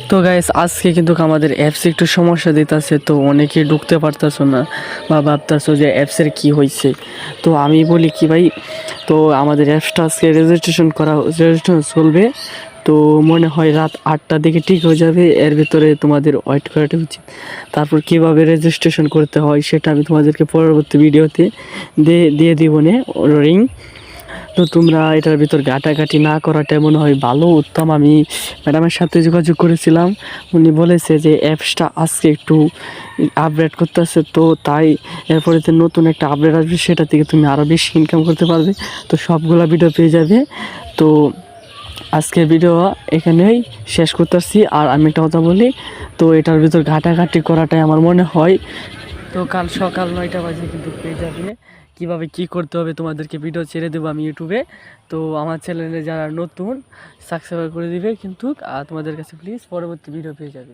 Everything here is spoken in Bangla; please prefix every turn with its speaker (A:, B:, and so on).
A: তো গাইস আজকে কিন্তু আমাদের অ্যাপসে একটু সমস্যা দিতেছে, তো অনেকে ঢুকতে পারতেছো না বা ভাবতেছো যে অ্যাপসের কি হয়েছে। তো আমি বলি কি ভাই, তো আমাদের অ্যাপসটা আজকে রেজিস্ট্রেশন চলবে। তো মনে হয় রাত 8টার দিকে ঠিক হয়ে যাবে, এর ভিতরে তোমাদের ওয়েট করাটা উচিত। তারপর কীভাবে রেজিস্ট্রেশন করতে হয় সেটা আমি তোমাদেরকে পরবর্তী ভিডিওতে দিয়ে দিব নে রিং। তো তোমরা এটার ভিতর ঘাটাঘাটি না করাটা মনে হয় ভালো, উত্তম। আমি ম্যাডামের সাথে যোগাযোগ করেছিলাম, উনি বলেছে যে অ্যাপসটা আজকে একটু আপডেট করতেছে, তো তাই এরপরে যে নতুন একটা আপডেট আসবে সেটা থেকে তুমি আরও বেশি ইনকাম করতে পারবে। তো সবগুলা ভিডিও পেয়ে যাবে। তো আজকের ভিডিও এখানেই শেষ করতেছি। আর আমি একটা কথা বলি, তো এটার ভিতর ঘাটাঘাটি করাটাই আমার মনে হয়। তো কাল সকাল 9টা বাজে কিন্তু পেয়ে যাবে। কীভাবে কী করতে হবে তোমাদেরকে ভিডিও ছেড়ে দেবো আমি ইউটিউবে। তো আমার চ্যানেলে যারা নতুন সাবস্ক্রাইব করে দিবে কিন্তু, আর তোমাদের কাছে প্লিজ পরবর্তী ভিডিও পেয়ে যাবে।